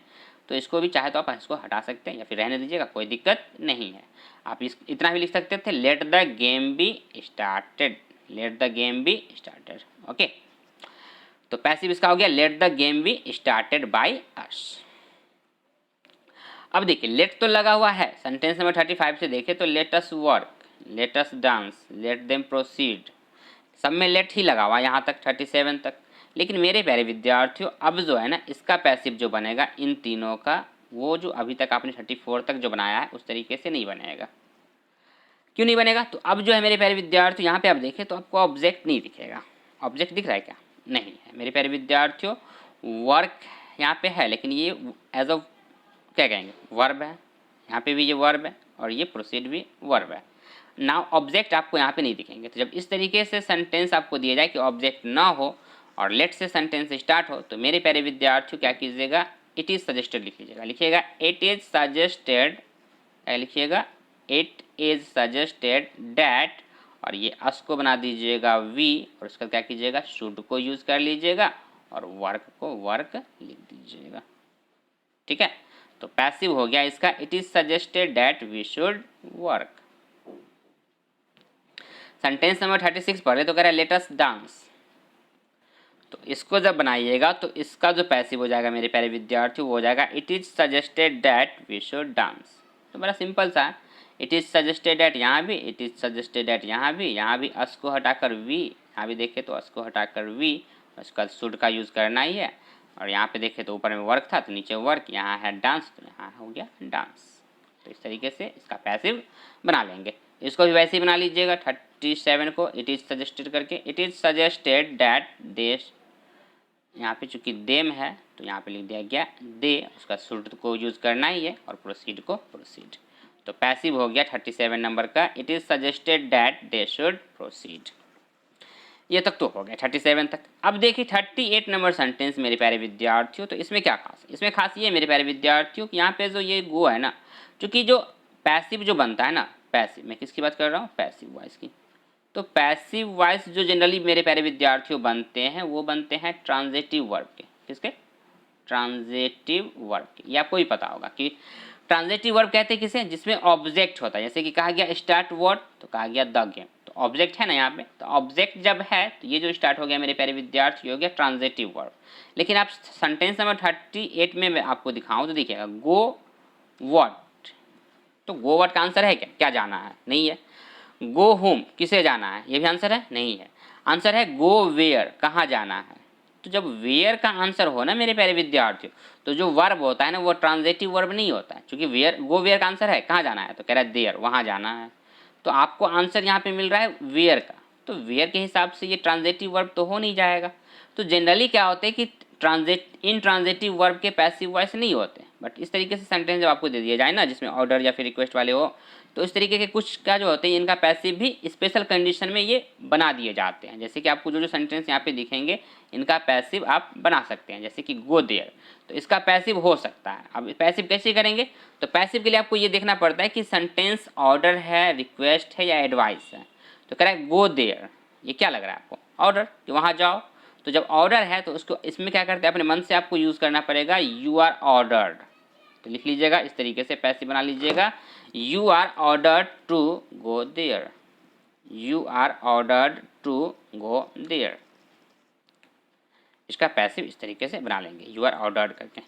A: तो इसको भी चाहे तो आप इसको हटा सकते हैं या फिर रहने दीजिएगा, कोई दिक्कत नहीं है। आप इतना भी लिख सकते थे let the game be started, let the game be started. Okay, तो पैसिव इसका हो गया let the game be started by us. अब देखिए लेट तो लगा हुआ है, सेंटेंस नंबर 35 से देखें तो let us work, let us dance, let them proceed, सब में लेट ही लगा हुआ यहाँ तक 37 तक। लेकिन मेरे प्यारे विद्यार्थियों अब जो है ना इसका पैसिव जो बनेगा इन तीनों का, वो जो अभी तक आपने 34 तक जो बनाया है उस तरीके से नहीं बनेगा। क्यों नहीं बनेगा, तो अब जो है मेरे प्यारे विद्यार्थियों यहाँ पे आप देखें तो आपको ऑब्जेक्ट नहीं दिखेगा। ऑब्जेक्ट दिख रहा है क्या, नहीं है मेरे प्यारे विद्यार्थियों। वर्क यहाँ पे है लेकिन ये एज अ क्या कहेंगे वर्ब है, यहाँ पे भी ये वर्ब है और ये प्रोसीड भी वर्ब है। नाउ ऑब्जेक्ट आपको यहाँ पे नहीं दिखेंगे। तो जब इस तरीके से सेंटेंस आपको दिया जाए कि ऑब्जेक्ट ना हो और लेट से सेंटेंस स्टार्ट हो, तो मेरे प्यारे विद्यार्थियों क्या कीजिएगा, इट इज़ सजेस्टेड लिख लीजिएगा। लिखिएगा इट इज़ सजेस्टेड, लिखिएगा इट इज़ सजेस्टेड डैट, और ये अस को बना दीजिएगा वी, और उसका क्या कीजिएगा शुड को यूज़ कर लीजिएगा और वर्क को वर्क लिख दीजिएगा। ठीक है, तो पैसिव हो गया इसका it is suggested that we should work. Sentence number 36 पढ़े तो कह रहा है लेट अस डांस। तो इसको जब बनाइएगा तो इसका जो पैसिव हो जाएगा मेरे प्यारे विद्यार्थियों वो हो जाएगा it is suggested that we should dance. तो बड़ा सिंपल सा है, इट इज़ सजेस्टेड डैट यहाँ भी, इट इज़ सजेस्टेड डैट यहाँ भी अस को हटाकर वी, यहाँ भी देखे तो अस को हटाकर वी, उसका शुड का यूज़ करना ही है। और यहाँ पे देखे तो ऊपर में वर्क था तो नीचे वर्क, यहाँ है डांस तो यहाँ हो गया डांस। तो इस तरीके से इसका पैसिव बना लेंगे। इसको भी वैसे ही बना लीजिएगा 37 को इट इज़ सजेस्टेड करके, इट इज़ सजेस्टेड डैट दे, यहाँ पे चूँकि देम है तो यहाँ पे लिख दिया गया दे, उसका शुड को यूज़ करना ही है और प्रोसीड को प्रोसीड। तो पैसिव हो गया 37 नंबर का it is suggested that they should proceed. ये तक तो हो गया 37 तक। अब देखिए 38 नंबर सेंटेंस मेरे प्यारे विद्यार्थियों, तो इसमें क्या खास, इसमें खास ये मेरे प्यारे विद्यार्थियों कि यहाँ पे जो ये गो है ना, क्योंकि जो पैसिव जो बनता है ना, पैसिव मैं किसकी बात कर रहा हूँ, पैसिव वॉइस की। तो पैसिव वॉइस जो जनरली मेरे प्यारे विद्यार्थियों बनते हैं वो बनते हैं ट्रांजिटिव वर्ब के। किसके, ट्रांजिटिव वर्ब के। ये आपको ही पता होगा कि ट्रांजिटिव वर्ब कहते हैं किसे, जिसमें ऑब्जेक्ट होता है। जैसे कि कहा गया स्टार्ट वर्ड तो कहा गया द गेम, तो ऑब्जेक्ट है ना यहाँ पे, तो ऑब्जेक्ट जब है तो ये जो स्टार्ट हो गया मेरे प्यारे विद्यार्थी हो गया ट्रांजिटिव वर्ब। लेकिन आप सेंटेंस नंबर 38 में मैं आपको दिखाऊं तो देखिएगा गो व्हाट, तो गो व्हाट का आंसर है क्या, क्या जाना है, नहीं है। गो होम किसे जाना है, ये भी आंसर है, नहीं है। आंसर है गो वेयर, कहाँ जाना है। तो जब वेयर का आंसर हो ना मेरे प्यारे विद्यार्थियों, तो जो वर्ब होता है ना वो ट्रांजिटिव वर्ब नहीं होता है, क्योंकि वेयर, गो वेयर का आंसर है कहाँ जाना है, तो कह रहा है देयर, वहाँ जाना है। तो आपको आंसर यहाँ पे मिल रहा है वेयर का, तो वेयर के हिसाब से ये ट्रांजिटिव वर्ब तो हो नहीं जाएगा। तो जनरली क्या होता है कि इन ट्रांजिटिव वर्ब के पैसिव वॉइस नहीं होते, बट इस तरीके से सेंटेंस जब आपको दे दिया जाए ना जिसमें ऑर्डर या फिर रिक्वेस्ट वाले हो, तो इस तरीके के कुछ क्या जो होते हैं इनका पैसिव भी स्पेशल कंडीशन में ये बना दिए जाते हैं। जैसे कि आपको जो सेंटेंस यहाँ पे दिखेंगे इनका पैसिव आप बना सकते हैं, जैसे कि गो देयर, तो इसका पैसिव हो सकता है। अब पैसिव कैसे करेंगे, तो पैसिव के लिए आपको ये देखना पड़ता है कि सेंटेंस ऑर्डर है, रिक्वेस्ट है या एडवाइस है। तो कह रहा है गो देयर, ये क्या लग रहा है आपको, ऑर्डर, कि वहाँ जाओ। तो जब ऑर्डर है तो उसको इसमें क्या करते हैं, अपने मन से आपको यूज़ करना पड़ेगा यू आर ऑर्डर्ड। तो लिख लीजिएगा इस तरीके से पैसिव बना लीजिएगा, you are ordered to go there, you are ordered to go there. इसका पैसिव इस तरीके से बना लेंगे यू आर ऑर्डर्ड करके।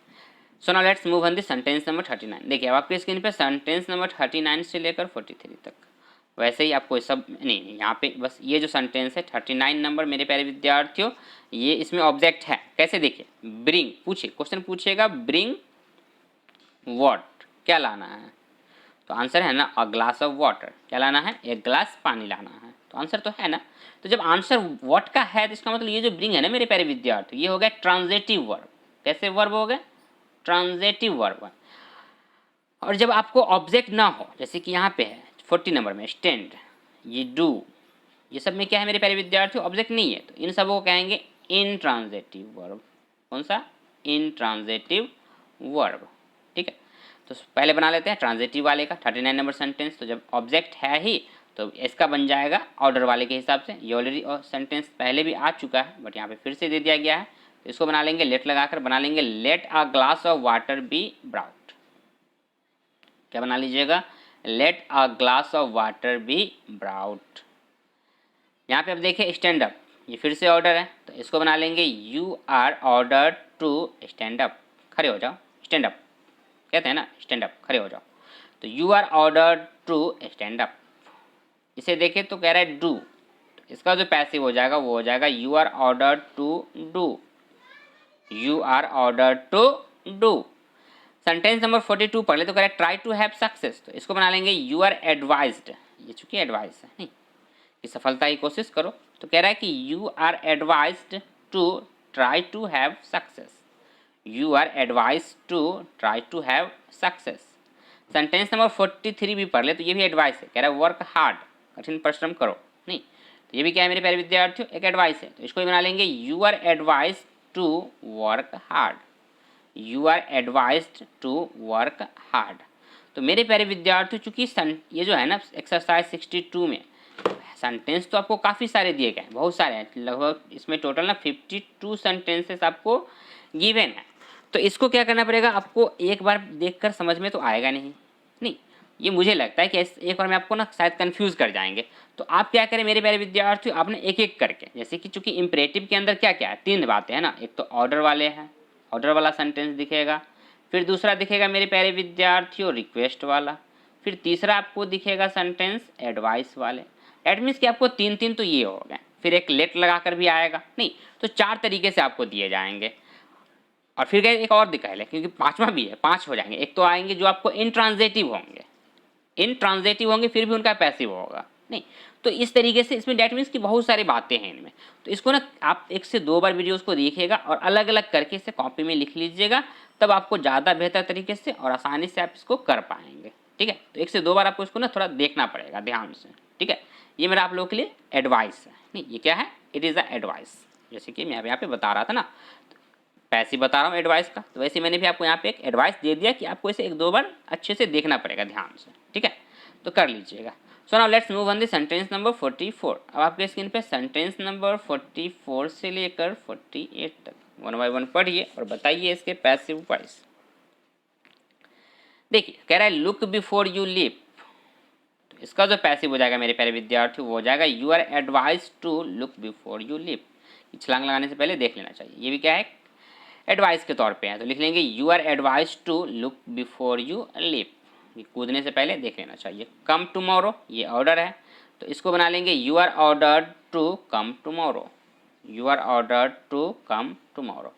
A: So now let's move on the sentence number 39। देखिए अब आपके स्क्रीन पे सेंटेंस नंबर 39 से लेकर 43 तक, वैसे ही आपको सब नहीं, यहाँ पे बस ये जो सेंटेंस है 39 नंबर मेरे प्यारे विद्यार्थियों, ये इसमें ऑब्जेक्ट है। कैसे देखिए, ब्रिंग, पूछिए क्वेश्चन पूछेगा ब्रिंग व्हाट, क्या लाना है। तो आंसर है ना अ ग्लास ऑफ वाटर। क्या लाना है? एक गिलास पानी लाना है। तो आंसर तो है ना। तो जब आंसर व्हाट का है तो इसका मतलब ये जो ब्रिंग है ना मेरे प्यारे विद्यार्थी, ये हो गया ट्रांजिटिव वर्ब। कैसे वर्ब हो गया? Transitive verb. और जब आपको ऑब्जेक्ट ना हो, जैसे कि यहाँ पे है 40 नंबर में स्टैंड, ये डू, ये सब में क्या है मेरे प्यारे विद्यार्थी? ऑब्जेक्ट नहीं है, तो इन सबको कहेंगे इनट्रांजिटिव वर्ब। कौन सा? Intransitive verb. ठीक है, तो पहले बना लेते हैं ट्रांजिटिव वाले का 39 नंबर सेंटेंस। तो जब ऑब्जेक्ट है ही तो इसका बन जाएगा ऑर्डर वाले के हिसाब से। ये ऑलरेडी सेंटेंस पहले भी आ चुका है बट यहाँ पे फिर से दे दिया गया है, तो इसको बना लेंगे लेट लगाकर, बना लेंगे let a glass of water be brought. क्या बना लीजिएगा? Let a glass of water be brought. यहाँ पे अब देखिए स्टैंड अप, ये फिर से ऑर्डर है, तो इसको बना लेंगे you are order to stand up. खड़े हो जाओ, स्टैंड अप कहते हैं ना, स्टैंड अप, खड़े हो जाओ। तो you are order to stand up. इसे देखें तो कह रहा है डू, इसका जो पैसिव हो जाएगा वो हो जाएगा you are order to do. You are order to do. Sentence number 42 पढ़ ले, तो कह रहा है ट्राई टू हैव सक्सेस। तो इसको बना लेंगे यू आर एडवाइज्ड। ये चूंकि एडवाइस है नहीं, कि सफलता की कोशिश करो, तो कह रहा है कि you are advised to try to have success. You are advised to try to have success. Sentence number 43 भी पढ़ ले, तो ये भी एडवाइस है, कह रहा है वर्क हार्ड, कठिन परिश्रम करो। नहीं, तो ये भी क्या है मेरे प्यारे विद्यार्थियों? एक एडवाइस है, तो इसको भी बना लेंगे you are advised to work hard. You are advised to work hard. तो मेरे प्यारे विद्यार्थियों, चूंकि ये जो है ना एक्सरसाइज 62 में सेंटेंस तो आपको काफ़ी सारे दिए गए हैं, बहुत सारे हैं, लगभग इसमें टोटल ना 52 सेंटेंसेस आपको गिवन है। तो इसको क्या करना पड़ेगा आपको? एक बार देखकर समझ में तो आएगा नहीं, ये मुझे लगता है कि एक बार में आपको ना शायद कंफ्यूज कर जाएंगे। तो आप क्या करें मेरे प्यारे विद्यार्थियों, आपने एक एक करके, जैसे कि चूंकि इम्परेटिव के अंदर क्या क्या है, 3 बातें हैं ना, एक तो ऑर्डर वाले हैं, ऑर्डर वाला सेंटेंस दिखेगा, फिर दूसरा दिखेगा मेरे प्यारे विद्यार्थियों रिक्वेस्ट वाला, फिर तीसरा आपको दिखेगा सेंटेंस एडवाइस वाले। एट मीन्स कि आपको 3 तो ये हो गए, फिर एक लेट लगाकर भी आएगा। नहीं, तो 4 तरीके से आपको दिए जाएंगे। और फिर एक और दिखा ले, क्योंकि 5वां भी है, 5 हो जाएंगे। एक तो आएंगे जो आपको इनट्रांजिटिव होंगे, इनट्रांजिटिव होंगे, फिर भी उनका पैसिव होगा। नहीं, तो इस तरीके से इसमें डेट मीन्स कि बहुत सारी बातें हैं इनमें। तो इसको ना आप 1 से 2 बार वीडियोस को देखिएगा और अलग अलग करके इसे कॉपी में लिख लीजिएगा, तब आपको ज़्यादा बेहतर तरीके से और आसानी से आप इसको कर पाएंगे। ठीक है, तो 1 से 2 बार आपको इसको ना थोड़ा देखना पड़ेगा ध्यान से। ठीक है, ये मेरा आप लोगों के लिए एडवाइस है। नहीं, ये क्या है? It is a advice. जैसे कि मैं यहाँ पे बता रहा था ना, पैसे बता रहा हूँ एडवाइस का, तो वैसे मैंने भी आपको यहाँ पे एक एडवाइस दे दिया कि आपको इसे 1-2 बार अच्छे से देखना पड़ेगा ध्यान से। ठीक है, तो कर लीजिएगा। सो now let's move on the sentence number 44। अब आपके स्क्रीन पे सेंटेंस नंबर 44 से लेकर 48 तक 1 बाय 1 पढ़िए और बताइए इसके पैसिव वॉइस। देखिए, कह रहा है लुक बिफोर यू लीप। तो इसका जो पैसिव हो जाएगा मेरे प्यारे विद्यार्थियों, वो हो जाएगा you are advise to look before you leap. छलांग लगाने से पहले देख लेना चाहिए। ये भी क्या है? एडवाइस के तौर पे है, तो लिख लेंगे you are advise to look before you leap. कूदने से पहले देख लेना चाहिए। कम टुमारो, ये ऑर्डर है, तो इसको बना लेंगे you are order to come tomorrow. You are order to come tomorrow.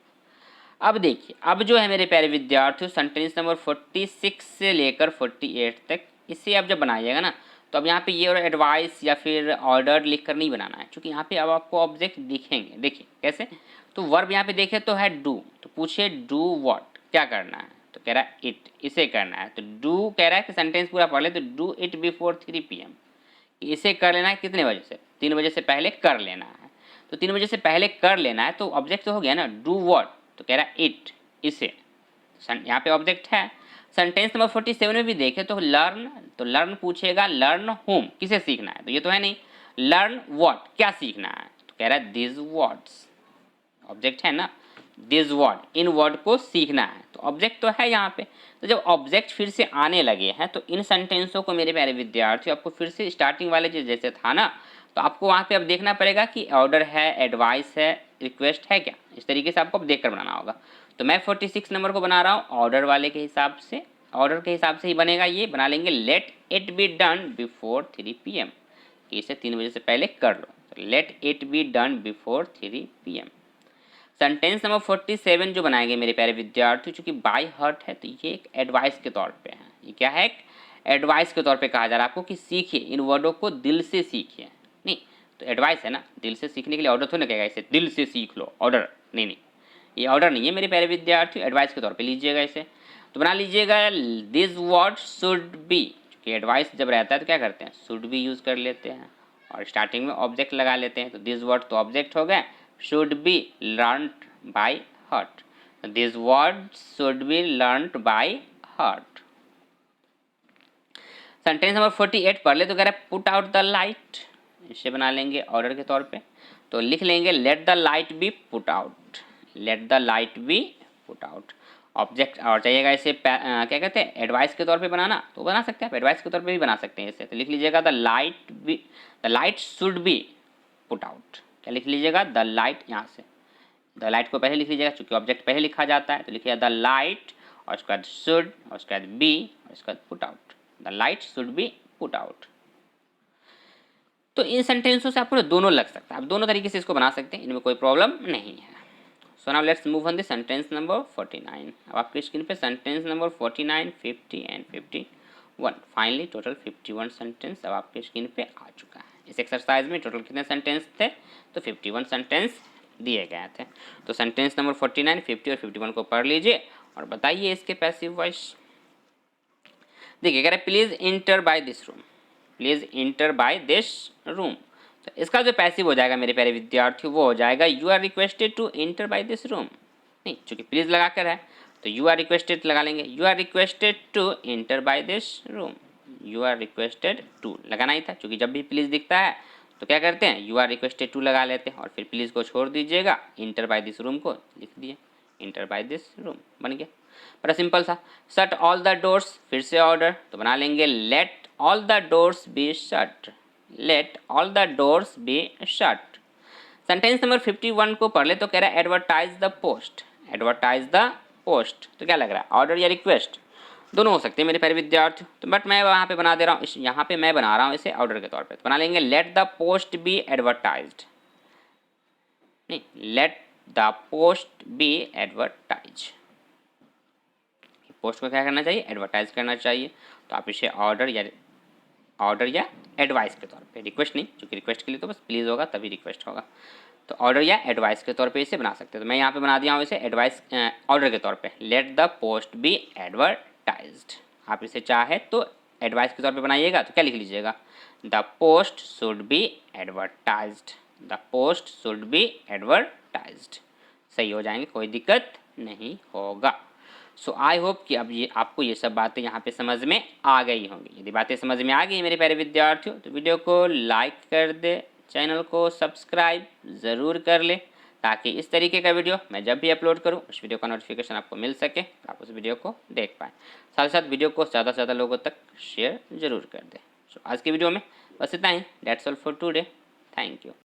A: अब देखिए, अब जो है मेरे प्यारे विद्यार्थियों सेंटेंस नंबर 46 से लेकर 48 तक, इससे आप जब बनाइएगा ना, तो अब यहाँ पे ये और एडवाइस या फिर ऑर्डर लिख कर नहीं बनाना है, क्योंकि यहाँ पे अब आपको ऑब्जेक्ट दिखेंगे। देखिए कैसे, तो वर्ब यहाँ पे देखे तो है डू, तो पूछे डू व्हाट, क्या करना है, तो कह रहा है इट, इसे करना है। तो डू कह रहा है कि सेंटेंस पूरा पढ़ ले, तो डू इट बिफोर 3 PM। इसे कर लेना है कितने बजे से? 3 बजे से पहले कर लेना है। तो 3 बजे से पहले कर लेना है, तो ऑब्जेक्ट तो हो गया ना डू व्हाट, तो कह रहा है इट, इसे, यहाँ पे ऑब्जेक्ट है। सेंटेंस नंबर 47 में भी देखे तो लर्न, तो लर्न पूछेगा लर्न होम, किसे सीखना है, तो ये तो है नहीं। लर्न व्हाट, क्या सीखना है, तो कह रहा है दिस वर्ड्स, ऑब्जेक्ट है ना, दिस वर्ड, इन वर्ड को सीखना है, तो ऑब्जेक्ट तो है यहाँ पे। तो जब ऑब्जेक्ट फिर से आने लगे हैं, तो इन सेंटेंसों को मेरे प्यारे विद्यार्थियों आपको फिर से स्टार्टिंग वाले जैसे था ना, तो आपको वहाँ पे अब देखना पड़ेगा कि ऑर्डर है, एडवाइस है, रिक्वेस्ट है क्या, इस तरीके से आपको अब देख कर बनाना होगा। तो मैं 46 नंबर को बना रहा हूँ ऑर्डर वाले के हिसाब से, ऑर्डर के हिसाब से ही बनेगा। ये बना लेंगे let it be done before 3 PM, कि इसे 3 बजे से पहले कर लो। तो let it be done before 3 PM। Sentence number 47 जो बनाएंगे मेरे प्यारे विद्यार्थी, चूंकि बाय हर्ट है, तो ये एक एडवाइस के तौर पे है। ये क्या है? एडवाइस के तौर पे कहा जा रहा है आपको कि सीखिए, इन वर्डों को दिल से सीखिए। नहीं तो एडवाइस है ना, दिल से सीखने के लिए ऑर्डर थोड़ी ना कहेगा इसे दिल से सीख लो, ऑर्डर नहीं नहीं, ये ऑर्डर नहीं है मेरे प्यारे विद्यार्थी, एडवाइस के तौर पे लीजिएगा इसे। तो बना लीजिएगा दिस वर्ड शुड बी, क्योंकि एडवाइस जब रहता है तो क्या करते हैं, शुड बी यूज़ कर लेते हैं और स्टार्टिंग में ऑब्जेक्ट लगा लेते हैं। तो दिस वर्ड तो ऑब्जेक्ट हो गए, should be learn by heart, this word should be learn by heart. Sentence number 48 पढ़ ले तो कह रहा है पुट आउट द लाइट, इसे बना लेंगे ऑर्डर के तौर पे। तो लिख लेंगे let the light B put out, let the light B put out. Object और चाहिएगा इसे क्या कहते हैं एडवाइस के तौर पे बनाना, तो बना सकते हैं आप, एडवाइस के तौर पे भी बना सकते हैं इसे। तो लिख लीजिएगा the light should be put out. क्या लिख लीजिएगा, द लाइट, यहाँ से द लाइट को पहले लिख लीजिएगा, चूँकि ऑब्जेक्ट पहले लिखा जाता है। तो लिखिएगा द लाइट और उसके बाद शुड और उसके बाद बी और उसके बाद put out, the light should be put out. तो इन सेंटेंसों से आपको दोनों लग सकता है, आप दोनों तरीके से इसको बना सकते हैं, इनमें कोई प्रॉब्लम नहीं है। सो now let's move on the sentence number 49। अब आपकी स्क्रीन पे sentence number 49, 50 and 51, finally total 51 sentence अब आपके स्क्रीन पे आ चुका है। इस एक्सरसाइज में टोटल कितने सेंटेंस थे, तो 51 सेंटेंस दिए गए थे। तो सेंटेंस नंबर 49, 50 और 51 को पढ़ लीजिए और बताइए इसके पैसिव वॉइस। देखिए कह रहे please enter by this room, please enter by this room. तो इसका जो पैसिव हो जाएगा मेरे प्यारे विद्यार्थियों वो हो जाएगा you are requested to enter by this room. नहीं चूँकि प्लीज़ लगा कर है तो यू आर रिक्वेस्टेड लगा लेंगे, you are requested to enter by this room, you are requested to लगाना ही था, क्योंकि जब भी प्लीज़ दिखता है तो क्या करते हैं यू आर रिक्वेस्टेड टू लगा लेते हैं और फिर प्लीज़ को छोड़ दीजिएगा, इंटर बाय दिस रूम को लिख दिए, इंटर बाय दिस रूम बन गया। बड़ा सिंपल सा। शट ऑल द डोर्स, फिर से ऑर्डर, तो बना लेंगे let all the doors be shut, let all the doors be shut. Sentence number 51 को पढ़ ले तो कह रहा है advertise the post, advertise the post. तो क्या लग रहा है ऑर्डर या रिक्वेस्ट, दोनों हो सकते हैं मेरे प्यारे विद्यार्थियों। तो बट मैं वहाँ पे बना दे रहा हूँ, यहाँ पे मैं बना रहा हूँ इसे ऑर्डर के तौर पे। तो बना लेंगे let the post be advertised, नहीं let the post be advertise, post को क्या करना चाहिए एडवर्टाइज करना चाहिए। तो आप इसे ऑर्डर या एडवाइस के तौर पे, रिक्वेस्ट नहीं, क्योंकि रिक्वेस्ट के लिए तो बस प्लीज़ होगा तभी रिक्वेस्ट होगा, तो ऑर्डर या एडवाइस के तौर पे इसे बना सकते हैं। तो मैं यहाँ पे बना दिया हूँ इसे एडवाइस ऑर्डर के तौर पे, let the post be advertised. आप इसे चाहे तो एडवाइस के तौर पे बनाइएगा, तो क्या लिख लीजिएगा the post should be advertised, the post should be advertised, सही हो जाएंगे, कोई दिक्कत नहीं होगा। सो आई होप कि अब ये आपको ये सब बातें यहाँ पे समझ में आ गई होंगी। यदि बातें समझ में आ गई मेरे प्यारे विद्यार्थियों तो वीडियो को लाइक कर दे, चैनल को सब्सक्राइब ज़रूर कर ले, ताकि इस तरीके का वीडियो मैं जब भी अपलोड करूँ उस वीडियो का नोटिफिकेशन आपको मिल सके, आप उस वीडियो को देख पाएँ। साथ ही साथ वीडियो को ज़्यादा से ज़्यादा लोगों तक शेयर ज़रूर कर दें। सो आज की वीडियो में बस इतना ही, that's all for today, thank you.